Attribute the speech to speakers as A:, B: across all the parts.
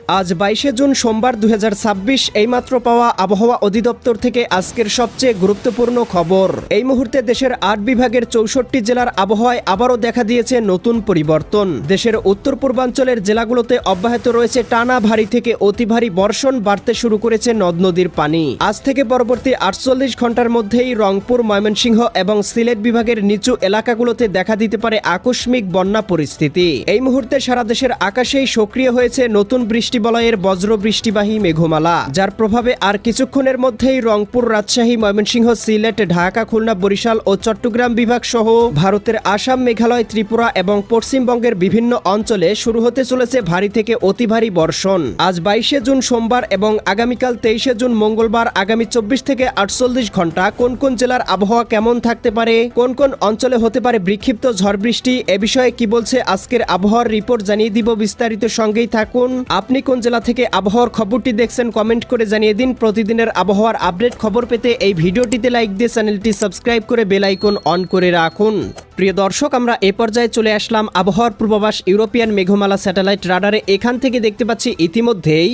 A: আজ 22শে জুন সোমবার 2026 এইমাত্র পাওয়া আবহাওয়া অধিদপ্তর থেকে আজকের সবচেয়ে গুরুত্বপূর্ণ খবর। এই মুহূর্তে দেশের 8 বিভাগের 64 জেলার আবহাওয়ায় আবারও দেখা দিয়েছে নতুন পরিবর্তন। দেশের উত্তর পূর্বাঞ্চলের জেলাগুলোতে অব্যাহত রয়েছে টানা ভারী থেকে অতি ভারী বর্ষণ, বাড়তে শুরু করেছে নদ নদীর পানি। আজ থেকে পরবর্তী 48 ঘন্টার মধ্যেই রংপুর, ময়মনসিংহ এবং সিলেট বিভাগের নিচু এলাকাগুলোতে দেখা দিতে পারে আকস্মিক বন্যা পরিস্থিতি। এই মুহূর্তে সারা দেশের আকাশেই সক্রিয় হয়েছে নতুন বলয়ের বজ্র বৃষ্টিবাহী মেঘমালা, যার প্রভাবে আর কিছুক্ষণের মধ্যেই রংপুর, রাজশাহী, ময়মনসিংহ, সিলেট, ঢাকা, খুলনা, বরিশাল ও চট্টগ্রাম বিভাগ সহ ভারতের আসাম, মেঘালয়, ত্রিপুরা এবং পশ্চিমবঙ্গের বিভিন্ন অঞ্চলে শুরু হতে চলেছে ভারী থেকে অতি ভারী বর্ষণ। আজ 22শে জুন সোমবার এবং আগামীকাল 23শে জুন মঙ্গলবার আগামী 24 থেকে 48 ঘন্টা কোন কোন জেলার আবহাওয়া কেমন থাকতে পারে, কোন কোন অঞ্চলে হতে পারে বিক্ষিপ্ত ঝড় বৃষ্টি, এ বিষয়ে কি বলছে আজকের আবহাওয়ার রিপোর্ট জানিয়ে দিব বিস্তারিত। সঙ্গেই থাকুন। আপনি কোন জেলা থেকে আবহাওয়ার খবরটি দেখছেন কমেন্ট করে জানিয়ে দিন। প্রতিদিনের আবহাওয়ার আপডেট খবর পেতে এই ভিডিওটিতে লাইক দিয়ে চ্যানেলটি সাবস্ক্রাইব করে বেল আইকন অন করে রাখুন। প্রিয় দর্শক, আমরা এ পর্যায়ে চলে আসলাম আবহাওয়ার পূর্বাভাস ইউরোপিয়ান মেঘমালা স্যাটেলাইট রাডারে। এখান থেকে দেখতে পাচ্ছি ইতিমধ্যেই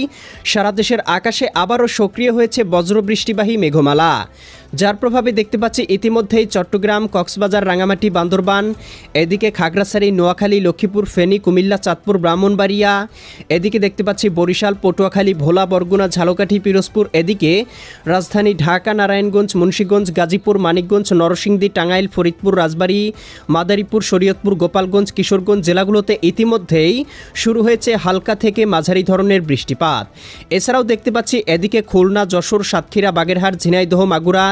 A: সারা দেশের আকাশে আবারও সক্রিয় হয়েছে বজ্রবৃষ্টিবাহী মেঘমালা, যার প্রভাবে দেখতে পাচ্ছি ইতিমধ্যেই চট্টগ্রাম, কক্সবাজার, রাঙামাটি, বান্দরবান, এদিকে খাগড়াছড়ি, নোয়াখালী, লক্ষ্মীপুর, ফেনী, কুমিল্লা, চাঁদপুর, ব্রাহ্মণবাড়িয়া, এদিকে দেখতে পাচ্ছি বরিশাল, পটুয়াখালী, ভোলা, বরগুনা, ঝালকাঠি, পিরোজপুর, এদিকে রাজধানী ঢাকা, নারায়ণগঞ্জ, মুন্সিগঞ্জ, গাজীপুর, মানিকগঞ্জ, নরসিংদী, টাঙ্গাইল, ফরিদপুর, রাজবাড়ী, মাদারীপুর, শরীয়তপুর, গোপালগঞ্জ, কিশোরগঞ্জ জেলাগুলোতে ইতিমধ্যেই শুরু হয়েছে হালকা থেকে মাঝারি ধরনের বৃষ্টিপাত। এছাড়াও দেখতে পাচ্ছি এদিকে খুলনা, যশোর, সাতক্ষীরা, বাগেরহাট, ঝিনাইদহ, মাগুরা,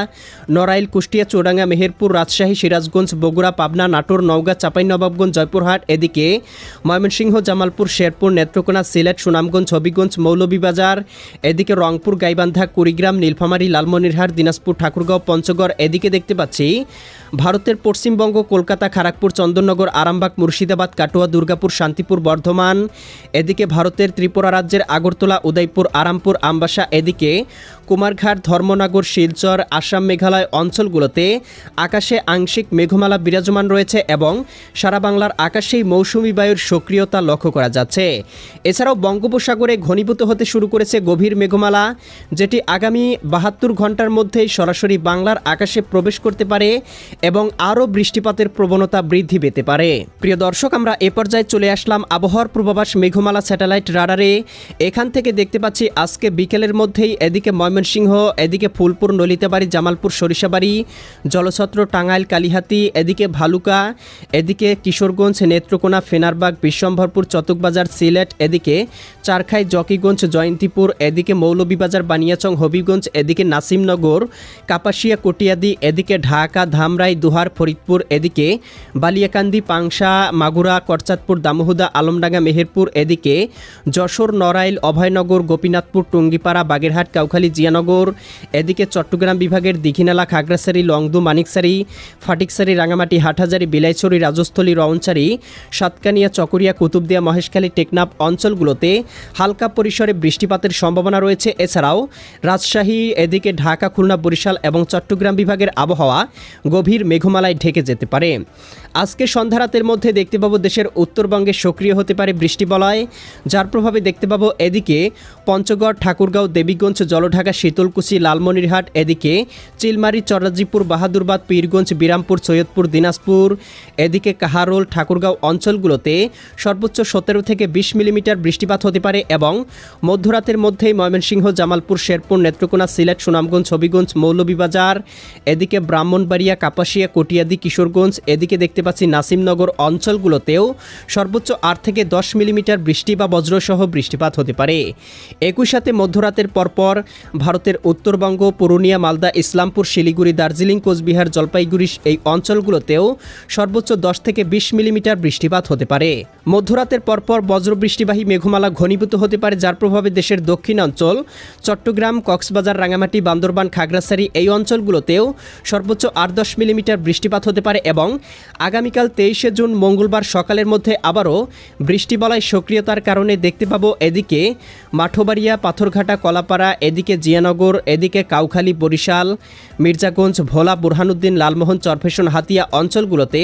A: নড়াইল, কুষ্টিয়া, চুয়াডাঙ্গা, মেহেরপুর, রাজশাহী, সিরাজগঞ্জ, বগুড়া, পাবনা, নাটোর, নওগাঁ, চাঁপাইনবাবগঞ্জ, জয়পুরহাট, এদিকে ময়মনসিংহ, জামালপুর, শেরপুর, নেত্রকোনা, সিলেট, সুনামগঞ্জ, হবিগঞ্জ, মৌলভীবাজার, এদিকে রংপুর, গাইবান্ধা, কুড়িগ্রাম, নীলফামারী, লালমনিরহাট, দিনাজপুর, ঠাকুরগাঁও, পঞ্চগড়, এদিকে দেখতে পাচ্ছি ভারতের পশ্চিমবঙ্গ, কলকাতা, খড়গপুর, চন্দননগর, আরামবাগ, মুর্শিদাবাদ, কাটোয়া, দুর্গাপুর, শান্তিপুর, বর্ধমান, এদিকে ভারতের ত্রিপুরা রাজ্যের আগরতলা, উদয়পুর, আরামপুর, আমবাসা, এদিকে কুমারঘাট, ধর্মনগর, শিলচর, আসাম, মেঘালয় অঞ্চলগুলোতে আকাশে আংশিক মেঘমালা বিরাজমান রয়েছে এবং সারা বাংলার আকাশেই মৌসুমি বায়ুর সক্রিয়তা লক্ষ্য করা যাচ্ছে। এছাড়াও বঙ্গোপসাগরে ঘনীভূত হতে শুরু করেছে গভীর মেঘমালা, যেটি আগামী 72 ঘন্টার মধ্যেই সরাসরি বাংলার আকাশে প্রবেশ করতে পারে এবং আরও বৃষ্টিপাতের প্রবণতা বৃদ্ধি পেতে পারে। প্রিয় দর্শক, আমরা এ পর্যায়ে চলে আসলাম আবহাওয়ার পূর্বাভাস মেঘমালা স্যাটেলাইট রাডারে। এখান থেকে দেখতে পাচ্ছি আজকে বিকেলের মধ্যেই এদিকে ময়মনসিংহ, এদিকে ফুলপুর, নলিতাবাড়ি, জামালপুর, সরিষাবাড়ি, জলছত্র, টাঙ্গাইল, কালিহাতী, এদিকে ভালুকা, এদিকে কিশোরগঞ্জ, নেত্রকোনা, ফেনারবাগ, বিশ্বম্ভরপুর, চতুকবাজার, সিলেট, এদিকে চারখাই, জকিগঞ্জ, জয়ন্তীপুর, এদিকে মৌলভীবাজার, বানিয়াচং, হবিগঞ্জ, এদিকে নাসিমনগর, কাপাসিয়া, কটিয়াদি, এদিকে ঢাকা, ধামরাই, দুহার, ফরিদপুর, এদিকে বালিয়াকান্দি, পাংশা, মাগুরা, করচাঁদপুর, দামোহদা, আলমডাঙ্গা, মেহেরপুর, এদিকে যশোর, নড়াইল, অভয়নগর, গোপীনাথপুর, টুঙ্গিপাড়া, বাগেরহাট, কাউখালী, জিয়ানগর, এদিকে চট্টগ্রাম বিভাগের দীঘিনালা, খাগড়াছড়ি, লংদু, মানিকছড়ি, ফটিকছড়ি, রাঙামাটি, হাটহাজারী, বিলাইছড়ি, রাজস্থলী, রওনছড়ি, সাতকানিয়া, চকরিয়া, কুতুবদিয়া, মহেশখালী, টেকনাফ অঞ্চলগুলোতে হালকা পরিসরে বৃষ্টিপাতের সম্ভাবনা রয়েছে। এছাড়াও রাজশাহী, এদিকে ঢাকা, খুলনা, বরিশাল এবং চট্টগ্রাম বিভাগের আবহাওয়া গভীর মেঘমালায় ঢেকে যেতে পারে। আজকে সন্ধ্যা রাতের মধ্যে দেখতে পাবো দেশের উত্তরবঙ্গে সক্রিয় হতে পারে বৃষ্টিবলয়, যার প্রভাবে দেখতে পাবো এদিকে পঞ্চগড়, ঠাকুরগাঁও, দেবীগঞ্জ, জলঢাকা, শীতলকুচি, লালমনিরহাট, এদিকে চিলমারি, চরাজিপুর, বাহাদুরবাদ, পীরগঞ্জ, বিরামপুর, সৈয়দপুর, দিনাজপুর, এদিকে কাহারোল, ঠাকুরগাঁও অঞ্চলগুলোতে সর্বোচ্চ 17 থেকে 20 মিলিমিটার বৃষ্টিপাত হতে পারে এবং মধ্যরাতের মধ্যেই ময়মনসিংহ, জামালপুর, শেরপুর, নেত্রকোনা, সিলেট, সুনামগঞ্জ, হবিগঞ্জ, মৌলভীবাজার, এদিকে ব্রাহ্মণবাড়িয়া, কাপাসিয়া, কটিয়াদি, কিশোরগঞ্জ, এদিকে দেখতে পাচ্ছি নাসিমনগর অঞ্চলগুলোতেও সর্বোচ্চ 8 থেকে 10 মিলিমিটার বৃষ্টি বা বজ্রসহ বৃষ্টিপাত হতে পারে। একই সাথে মধ্যরাতের পরপর ভারতের উত্তরবঙ্গ, পুরুলিয়া, মালদা, ইসলামপুর, শিলিগুড়ি, দার্জিলিং, কোচবিহার, জলপাইগুড়ি এই অঞ্চলগুলোতেও সর্বোচ্চ 10 থেকে 20 মিলিমিটার বৃষ্টিপাত হতে পারে। মধ্যরাতের পরপর বজ্রবৃষ্টিবাহী মেঘমালা ঘনীভূত হতে পারে, যার প্রভাবে দেশের দক্ষিণাঞ্চল চট্টগ্রাম, কক্সবাজার, রাঙামাটি, বান্দরবান, খাগড়াছড়ি এই অঞ্চলগুলোতেও সর্বোচ্চ 8-10 মিলিমিটার বৃষ্টিপাত হতে পারে এবং আগামীকাল 23শে জুন মঙ্গলবার সকালের মধ্যে আবারও বৃষ্টিবলয় সক্রিয়তার কারণে দেখতে পাবো এদিকে মাঠবাড়িয়া, পাথরঘাটা, কলাপাড়া, এদিকে জিয়া জিয়ানগর, এদিকে কাউখালী, বরিশাল, মির্জাগঞ্জ, ভোলা, বুরহানুদ্দিন, লালমোহন, চরফেশন, হাতিয়া অঞ্চলগুলোতে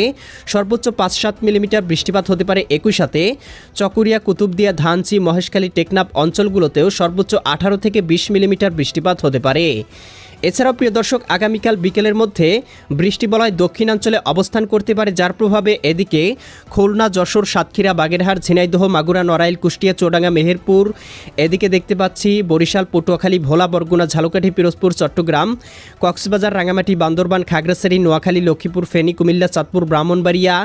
A: সর্বোচ্চ 5-7 মিলিমিটার বৃষ্টিপাত হতে পারে। একই সাথে চকুরিয়া, কুতুবদিয়া, ধানচি, মহেশখালী, টেকনাফ অঞ্চলগুলোতেও সর্বোচ্চ 18 থেকে 20 মিলিমিটার বৃষ্টিপাত হতে পারে। এছাড়াও প্রিয় দর্শক, আগামীকাল বিকেলের মধ্যে বৃষ্টিবলয় দক্ষিণাঞ্চলে অবস্থান করতে পারে, যার প্রভাবে এদিকে খুলনা, যশোর, সাতক্ষীরা, বাগেরহাট, ঝিনাইদহ, মাগুরা, নড়াইল, কুষ্টিয়া, চুয়াডাঙ্গা, মেহেরপুর, এদিকে দেখতে পাচ্ছি বরিশাল, পটুয়াখালী, ভোলা, বরগুনা, ঝালকাঠি, পিরোজপুর, চট্টগ্রাম, কক্সবাজার, রাঙামাটি, বান্দরবান, খাগড়াছড়ি, নোয়াখালী, লক্ষ্মীপুর, ফেনী, কুমিল্লা, চাঁদপুর, ব্রাহ্মণবাড়িয়া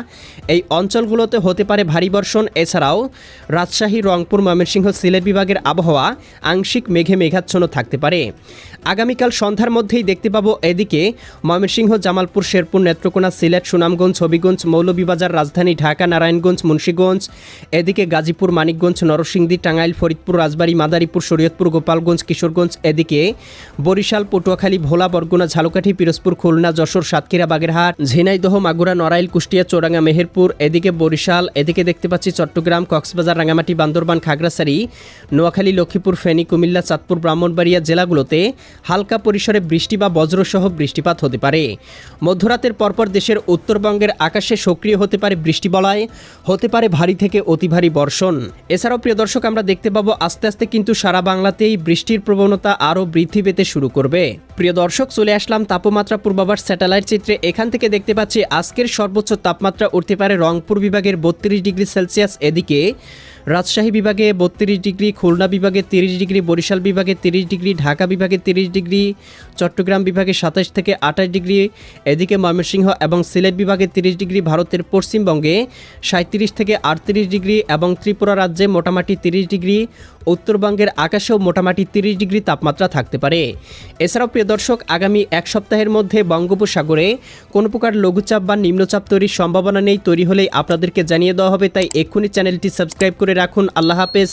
A: এই অঞ্চলগুলোতে হতে পারে ভারী বর্ষণ। এছাড়াও রাজশাহী, রংপুর, ময়মনসিংহ, সিলেট বিভাগের আবহাওয়া আংশিক মেঘে মেঘাচ্ছন্ন থাকতে পারে। আগামীকাল সন্ধ্যার মধ্যেই দেখতে পাবো এদিকে ময়মনসিংহ, জামালপুর, শেরপুর, নেত্রকোনা, সিলেট, সুনামগঞ্জ, হবিগঞ্জ, মৌলভীবাজার, রাজধানী ঢাকা, নারায়ণগঞ্জ, মুন্সিগঞ্জ, এদিকে গাজীপুর, মানিকগঞ্জ, নরসিংদী, টাঙ্গাইল, ফরিদপুর, রাজবাড়ী, মাদারীপুর, শরীয়তপুর, গোপালগঞ্জ, কিশোরগঞ্জ, এদিকে বরিশাল, পটুয়াখালী, ভোলা, বরগুনা, ঝালকাঠি, পিরোজপুর, খুলনা, যশোর, সাতক্ষীরা, বাগেরহাট, ঝিনাইদহ, মাগুরা, নড়াইল, কুষ্টিয়া, চুয়াডাঙ্গা, মেহেরপুর, এদিকে বরিশাল, এদিকে দেখতে পাচ্ছি চট্টগ্রাম, কক্সবাজার, রাঙামাটি, বান্দরবান, খাগড়াছড়ি, নোয়াখালী, লক্ষ্মীপুর, ফেনী, কুমিল্লা, চাঁদপুর, ব্রাহ্মণবাড়িয়া জেলাগুলোতে হালকা পরিসরে বৃষ্টি বা বজ্রসহ বৃষ্টিপাত হতে পারে। মধ্যরাতের পরপর দেশের উত্তরবঙ্গের আকাশে সক্রিয় হতে পারে বৃষ্টিবলয়, হতে পারে ভারী থেকে অতি ভারী বর্ষণ। এছাড়াও প্রিয় দর্শক, আমরা দেখতে পাবো আস্তে আস্তে কিন্তু সারা বাংলাতেই বৃষ্টির প্রবণতা আরও বৃদ্ধি পেতে শুরু করবে। প্রিয় দর্শক, চলে আসলাম তাপমাত্রা পূর্বাভাস স্যাটেলাইট চিত্রে। এখান থেকে দেখতে পাচ্ছি আজকের সর্বোচ্চ তাপমাত্রা উঠতে পারে রংপুর বিভাগের 32 ডিগ্রি সেলসিয়াস, এদিকে রাজশাহী বিভাগে 32 ডিগ্রি, খুলনা বিভাগে 30 ডিগ্রি, বরিশাল বিভাগে 30 ডিগ্রি, ঢাকা বিভাগে 30 ডিগ্রি, চট্টগ্রাম বিভাগে 27 থেকে 28 ডিগ্রি, এদিকে ময়মনসিংহ এবং সিলেট বিভাগে 30 ডিগ্রি, ভারতের পশ্চিমবঙ্গে 37 থেকে 38 ডিগ্রি এবং ত্রিপুরা রাজ্যে মোটামুটি 30 ডিগ্রি, উত্তরবঙ্গের আকাশেও মোটামুটি 30 ডিগ্রি তাপমাত্রা থাকতে পারে। এছাড়াও প্রিয় দর্শক, আগামী এক সপ্তাহের মধ্যে বঙ্গোপসাগরে কোনো প্রকার লঘুচাপ বা নিম্নচাপ তৈরির সম্ভাবনা নেই। তৈরি হলেই আপনাদেরকে জানিয়ে দেওয়া হবে, তাই এক্ষুনি চ্যানেলটি সাবস্ক্রাইব করে রাখুন। আল্লাহ হাফেজ।